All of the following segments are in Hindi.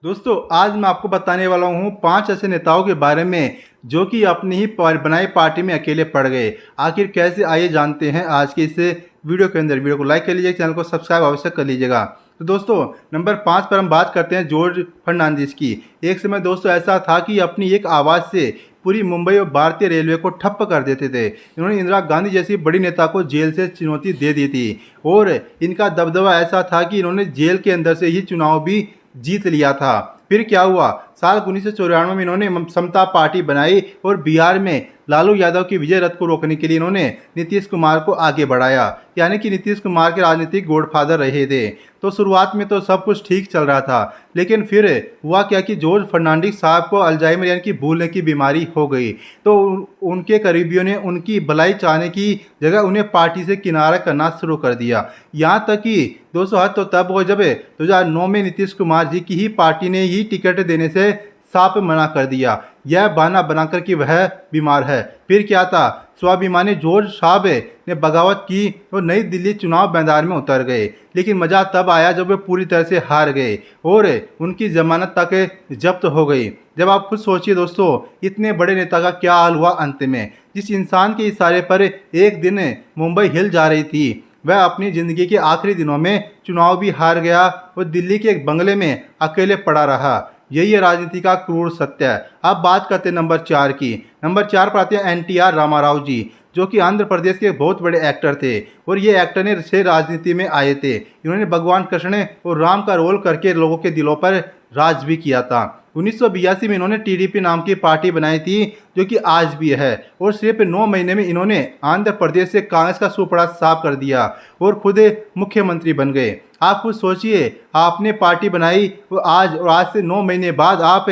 दोस्तों आज मैं आपको बताने वाला हूँ 5 ऐसे नेताओं के बारे में जो कि अपनी ही बनाई पार्टी में अकेले पड़ गए। आखिर कैसे, आइए जानते हैं आज के इस वीडियो के अंदर। वीडियो को लाइक कर लीजिएगा, चैनल को सब्सक्राइब अवश्य कर लीजिएगा। तो दोस्तों नंबर 5 पर हम बात करते हैं जॉर्ज फर्नांडिस की। एक समय दोस्तों ऐसा था कि अपनी एक आवाज़ से पूरी मुंबई और भारतीय रेलवे को ठप्प कर देते थे। इन्होंने इंदिरा गांधी जैसी बड़ी नेता को जेल से चुनौती दे दी थी और इनका दबदबा ऐसा था कि इन्होंने जेल के अंदर से ही चुनाव भी जीत लिया था। फिर क्या हुआ, साल 1994 में इन्होंने समता पार्टी बनाई और बिहार में लालू यादव की विजय रथ को रोकने के लिए इन्होंने नीतीश कुमार को आगे बढ़ाया। यानी कि नीतीश कुमार के राजनीतिक गॉडफादर रहे थे। तो शुरुआत में तो सब कुछ ठीक चल रहा था, लेकिन फिर हुआ क्या कि जॉर्ज फर्नांडिस साहब को अल्जाइमर यानी कि भूलने की बीमारी हो गई। तो उनके करीबियों ने उनकी भलाई चाहने की जगह उन्हें पार्टी से किनारा करना शुरू कर दिया। यहाँ तक कि दोस्तों हद तो तब हो जब 2009 में नीतीश कुमार जी की ही पार्टी ने ही टिकट देने से साफ मना कर दिया, यह बहाना बनाकर कि वह बीमार है। फिर क्या था, स्वाभिमानी जॉर्ज साहब ने बगावत की और नई दिल्ली चुनाव मैदान में उतर गए। लेकिन मजा तब आया जब वे पूरी तरह से हार गए और उनकी जमानत तक जब्त हो गई। जब आप खुद सोचिए दोस्तों, इतने बड़े नेता का क्या हाल हुआ अंत में। जिस इंसान के इशारे पर एक दिन मुंबई हिल जा रही थी, वह अपनी ज़िंदगी के आखिरी दिनों में चुनाव भी हार गया और दिल्ली के एक बंगले में अकेले पड़ा रहा। यही है राजनीति का क्रूर सत्य। अब बात करते हैं नंबर 4 की। नंबर 4 पर आते हैं NTR रामाराव जी, जो कि आंध्र प्रदेश के बहुत बड़े एक्टर थे और ये एक्टर ने से राजनीति में आए थे। इन्होंने भगवान कृष्ण और राम का रोल करके लोगों के दिलों पर राज भी किया था। 1982 में इन्होंने TDP नाम की पार्टी बनाई थी, जो कि आज भी है। और सिर्फ 9 महीने में इन्होंने आंध्र प्रदेश से कांग्रेस का सुपड़ा साफ कर दिया और खुद मुख्यमंत्री बन गए। आप खुद सोचिए, आपने पार्टी बनाई और आज से 9 महीने बाद आप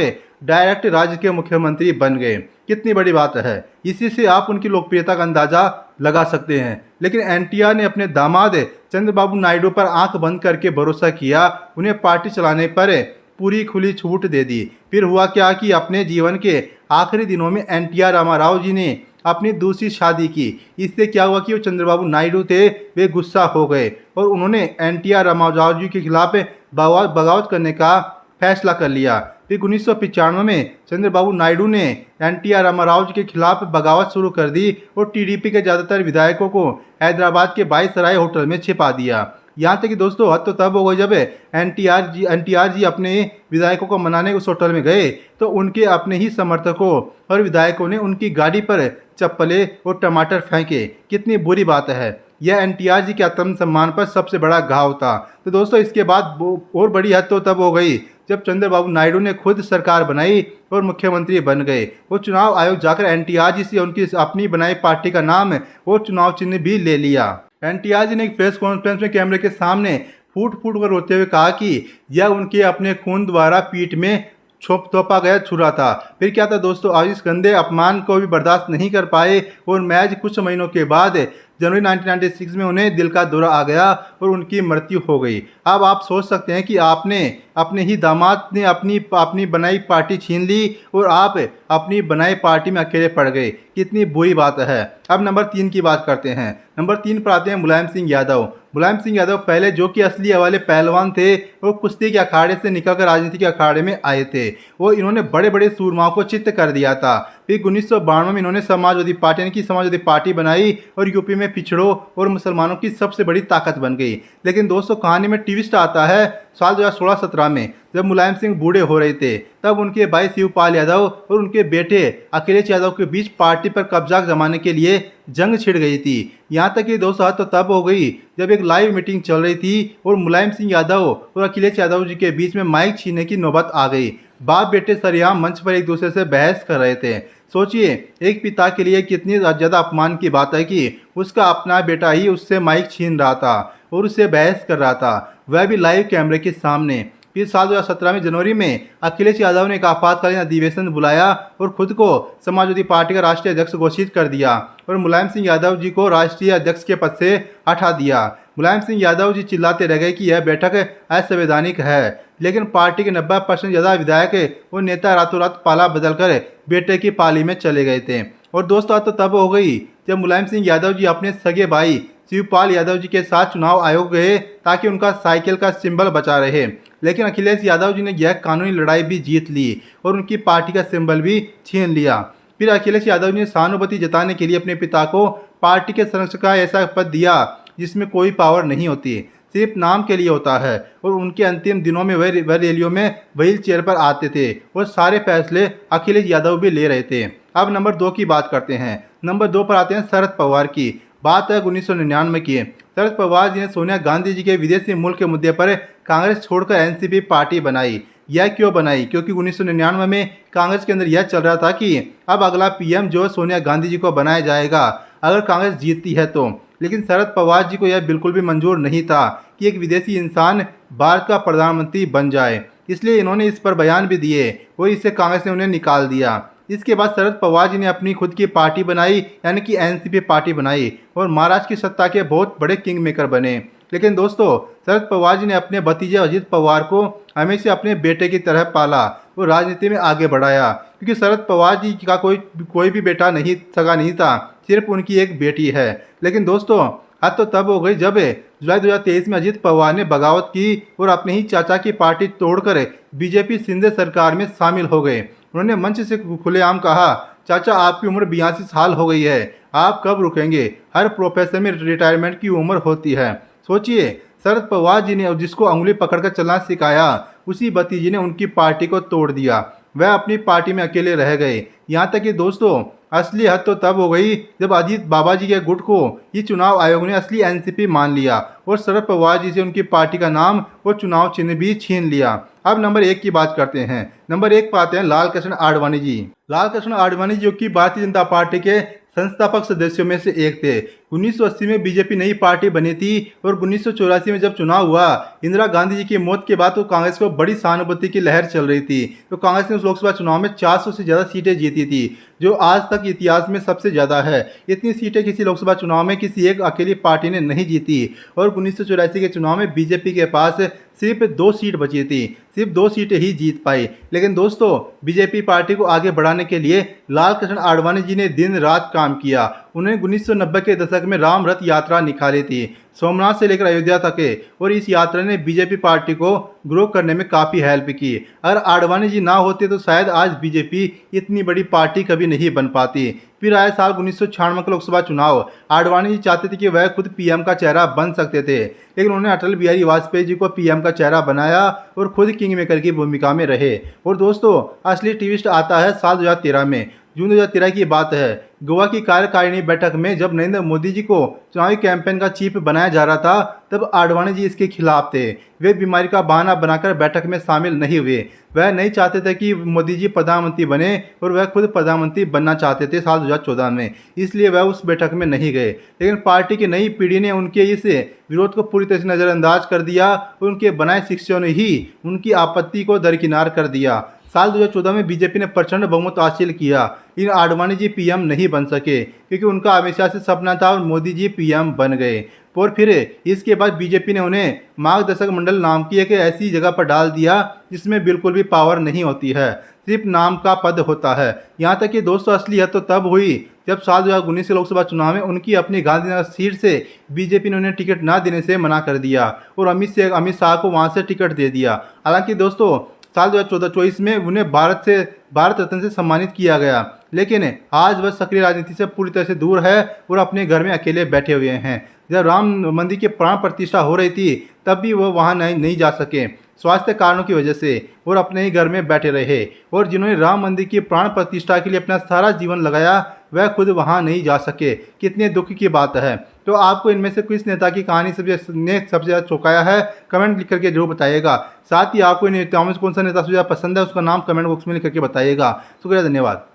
डायरेक्ट राज्य के मुख्यमंत्री बन गए। कितनी बड़ी बात है। इसी से आप उनकी लोकप्रियता का अंदाजा लगा सकते हैं। लेकिन NTR ने अपने दामाद चंद्रबाबू नायडू पर आंख बंद करके भरोसा किया, उन्हें पार्टी चलाने पर पूरी खुली छूट दे दी। फिर हुआ क्या कि अपने जीवन के आखिरी दिनों में NTR रामाराव जी ने अपनी दूसरी शादी की। इससे क्या हुआ कि वो चंद्रबाबू नायडू थे, वे गुस्सा हो गए और उन्होंने NTR रामाराव जी के खिलाफ बगावत करने का फैसला कर लिया। फिर 1995 में चंद्रबाबू नायडू ने NTR रामाराव जी के खिलाफ बगावत शुरू कर दी और TDP के ज़्यादातर विधायकों को हैदराबाद के वाइसराय होटल में छिपा दिया। यहाँ तक कि दोस्तों हद तो तब हो गई जब NTR जी अपने विधायकों को मनाने उस होटल में गए तो उनके अपने ही समर्थकों और विधायकों ने उनकी गाड़ी पर चप्पलें और टमाटर फेंके। कितनी बुरी बात है। यह NTR जी के आत्मसम्मान पर सबसे बड़ा घाव था। तो दोस्तों इसके बाद और बड़ी हद तो तब हो गई जब चंद्रबाबू नायडू ने खुद सरकार बनाई और मुख्यमंत्री बन गए। वो चुनाव आयोग जाकर NTR जी से उनकी अपनी बनाई पार्टी का नाम और चुनाव चिन्ह भी ले लिया। NTR जी ने एक प्रेस कॉन्फ्रेंस में कैमरे के सामने फूट फूट कर रोते हुए कहा कि यह उनके अपने खून द्वारा पीठ में थोपा गया छुरा था। फिर क्या था दोस्तों, आज इस गंदे अपमान को भी बर्दाश्त नहीं कर पाए और महज कुछ महीनों के बाद जनवरी 1996 में उन्हें दिल का दौरा आ गया और उनकी मृत्यु हो गई। अब आप सोच सकते हैं कि आपने अपने ही दामाद ने अपनी बनाई पार्टी छीन ली और आप अपनी बनाई पार्टी में अकेले पड़ गए। कितनी बुरी बात है। अब नंबर 3 की बात करते हैं। नंबर 3 पर आते हैं मुलायम सिंह यादव। मुलायम सिंह यादव पहले जो कि असली वाले पहलवान थे और कुश्ती के अखाड़े से निकलकर राजनीति के अखाड़े में आए थे। वो इन्होंने बड़े बड़े सूरमाओं को चित्त कर दिया था। फिर 1992 में इन्होंने समाजवादी पार्टी यानी कि समाजवादी पार्टी बनाई और यूपी में पिछड़ों और मुसलमानों की सबसे बड़ी ताकत बन गई। लेकिन दोस्तों कहानी में ट्विस्ट आता है साल 2016-17 में, जब मुलायम सिंह बूढ़े हो रहे थे। तब उनके भाई शिवपाल यादव और उनके बेटे अखिलेश यादव के बीच पार्टी पर कब्जा जमाने के लिए जंग छिड़ गई थी। यहाँ तक कि दोस्तों तो तब हो गई जब एक लाइव मीटिंग चल रही थी और मुलायम सिंह यादव और अखिलेश यादव जी के बीच में माइक छीनने की नौबत आ गई। बाप बेटे सरेआम मंच पर एक दूसरे से बहस कर रहे थे। सोचिए, एक पिता के लिए कितनी ज़्यादा अपमान की बात है कि उसका अपना बेटा ही उससे माइक छीन रहा था और उससे बहस कर रहा था, वह भी लाइव कैमरे के सामने। फिर साल 2017 में जनवरी में अखिलेश यादव ने एक आपातकालीन अधिवेशन बुलाया और खुद को समाजवादी पार्टी का राष्ट्रीय अध्यक्ष घोषित कर दिया और मुलायम सिंह यादव जी को राष्ट्रीय अध्यक्ष के पद से हटा दिया। मुलायम सिंह यादव जी चिल्लाते रह गए कि यह बैठक असंवैधानिक है, लेकिन पार्टी के 90% ज़्यादा विधायक और नेता रातों रात पाला बदलकर बेटे की पाली में चले गए थे। और दोस्तों तो तब हो गई जब मुलायम सिंह यादव जी अपने सगे भाई शिवपाल यादव जी के साथ चुनाव आयोग गए ताकि उनका साइकिल का सिंबल बचा रहे। लेकिन अखिलेश यादव जी ने यह कानूनी लड़ाई भी जीत ली और उनकी पार्टी का सिंबल भी छीन लिया। फिर अखिलेश यादव ने सहानुभूति जताने के लिए अपने पिता को पार्टी के संरक्षक का ऐसा पद दिया जिसमें कोई पावर नहीं होती, सिर्फ नाम के लिए होता है। और उनके अंतिम दिनों में वह रैलियों में व्हील चेयर पर आते थे और सारे फैसले अखिलेश यादव भी ले रहे थे। अब नंबर 2 की बात करते हैं। नंबर 2 पर आते हैं शरद पवार की। बात है 1999 की। शरद पवार जी ने सोनिया गांधी जी के विदेशी मुल्क के मुद्दे पर कांग्रेस छोड़कर एनसीपी पार्टी बनाई। यह क्यों बनाई? क्योंकि 1999 में कांग्रेस के अंदर यह चल रहा था कि अब अगला पीएम जो सोनिया गांधी जी को बनाया जाएगा अगर कांग्रेस जीतती है तो। लेकिन शरद पवार जी को यह बिल्कुल भी मंजूर नहीं था कि एक विदेशी इंसान भारत का प्रधानमंत्री बन जाए, इसलिए इन्होंने इस पर बयान भी दिए और इससे कांग्रेस ने उन्हें निकाल दिया। इसके बाद शरद पवार जी ने अपनी खुद की पार्टी बनाई, यानी कि एनसीपी पार्टी बनाई और महाराष्ट्र की सत्ता के बहुत बड़े किंग मेकर बने। लेकिन दोस्तों, शरद पवार जी ने अपने भतीजे अजित पवार को हमेशा अपने बेटे की तरह पाला और राजनीति में आगे बढ़ाया, क्योंकि शरद पवार जी का कोई भी बेटा नहीं, सगा नहीं था, सिर्फ उनकी एक बेटी है। लेकिन दोस्तों, हद तो तब हो गई जब जुलाई 2023 में अजित पवार ने बगावत की और अपने ही चाचा की पार्टी तोड़कर बीजेपी सिंधे सरकार में शामिल हो गए। उन्होंने मंच से खुलेआम कहा, चाचा आपकी उम्र 82 साल हो गई है, आप कब रुकेंगे? हर प्रोफेसर में रिटायरमेंट की उम्र होती है। सोचिए, शरद पवार जी ने जिसको उंगली पकड़कर चलना सिखाया, उसी भतीजे ने उनकी पार्टी को तोड़ दिया। वह अपनी पार्टी में अकेले रह गए। यहाँ तक कि दोस्तों, असली हद तो तब हो गई जब अजीत बाबा जी के गुट को ये चुनाव आयोग ने असली एनसीपी मान लिया और शरद पवार जी से उनकी पार्टी का नाम और चुनाव चिन्ह भी छीन लिया। अब नंबर 1 की बात करते हैं। नंबर 1 पर आते हैं लाल कृष्ण आडवाणी जी। लाल कृष्ण आडवाणी जो कि भारतीय जनता पार्टी के संस्थापक सदस्यों में से एक थे। 1980 में बीजेपी नई पार्टी बनी थी और 1984 में जब चुनाव हुआ, इंदिरा गांधी जी की मौत के बाद तो कांग्रेस को बड़ी सहानुभूति की लहर चल रही थी। तो कांग्रेस ने उस लोकसभा चुनाव में 400 से ज़्यादा सीटें जीती थी, जो आज तक इतिहास में सबसे ज़्यादा है। इतनी सीटें किसी लोकसभा चुनाव में किसी एक अकेली पार्टी ने नहीं जीती। और 1984 के चुनाव में बीजेपी के पास सिर्फ 2 सीट बची थी, सिर्फ 2 सीटें ही जीत पाई। लेकिन दोस्तों, बीजेपी पार्टी को आगे बढ़ाने के लिए लाल कृष्ण आडवाणी जी ने दिन रात काम किया। उन्होंने 1990 के दशक में राम रथ यात्रा निकाली थी, सोमनाथ से लेकर अयोध्या तक के, और इस यात्रा ने बीजेपी पार्टी को ग्रो करने में काफ़ी हेल्प की। अगर आडवाणी जी ना होते तो शायद आज बीजेपी इतनी बड़ी पार्टी कभी नहीं बन पाती। फिर आए साल 1996 का लोकसभा चुनाव। आडवाणी जी चाहते थे कि वह खुद पीएम का चेहरा बन सकते थे, लेकिन उन्होंने अटल बिहारी वाजपेयी जी को पीएम का चेहरा बनाया और खुद किंग मेकर की भूमिका में रहे। और दोस्तों, असली ट्विस्ट आता है साल 2013 में। जून 2013 की बात है। गोवा की कार्यकारिणी बैठक में जब नरेंद्र मोदी जी को चुनावी कैंपेन का चीफ बनाया जा रहा था, तब आडवाणी जी इसके खिलाफ थे। वे बीमारी का बहाना बनाकर बैठक में शामिल नहीं हुए। वह नहीं चाहते थे कि मोदी जी प्रधानमंत्री बने और वह खुद प्रधानमंत्री बनना चाहते थे साल 2014 में, इसलिए वह उस बैठक में नहीं गए। लेकिन पार्टी की नई पीढ़ी ने उनके इस विरोध को पूरी तरह से नज़रअंदाज कर दिया और उनके बनाए शिक्षकों ने ही उनकी आपत्ति को दरकिनार कर दिया। साल 2014 में बीजेपी ने प्रचंड बहुमत हासिल किया, इन आडवाणी जी पीएम नहीं बन सके क्योंकि उनका हमेशा से सपना था और मोदी जी पीएम बन गए। और फिर इसके बाद बीजेपी ने उन्हें मार्गदर्शक मंडल नाम की एक ऐसी जगह पर डाल दिया जिसमें बिल्कुल भी पावर नहीं होती है, सिर्फ नाम का पद होता है। यहाँ तक कि दोस्तों, असली हद तो तब हुई जब साल 2019 के लोकसभा चुनाव में उनकी अपनी गांधीनगर सीट से बीजेपी ने उन्हें टिकट ना देने से मना कर दिया और अमित शाह को वहाँ से टिकट दे दिया। हालांकि दोस्तों, साल 2014-24 में उन्हें भारत रत्न से सम्मानित किया गया, लेकिन आज वह सक्रिय राजनीति से पूरी तरह से दूर है और अपने घर में अकेले बैठे हुए हैं। जब राम मंदिर की प्राण प्रतिष्ठा हो रही थी, तब भी वह वहां नहीं जा सके स्वास्थ्य कारणों की वजह से और अपने ही घर में बैठे रहे। और जिन्होंने राम मंदिर की प्राण प्रतिष्ठा के लिए अपना सारा जीवन लगाया, वह खुद वहां नहीं जा सके। कितने दुख की बात है। तो आपको इनमें से किस नेता की कहानी सबसे ज़्यादा चौंकाया है, कमेंट लिख करके जरूर बताइएगा। साथ ही आपको इन नेताओं में कौन सा नेता सबसे ज़्यादा पसंद है, उसका नाम कमेंट बॉक्स में लिख करके बताइएगा। शुक्रिया, धन्यवाद।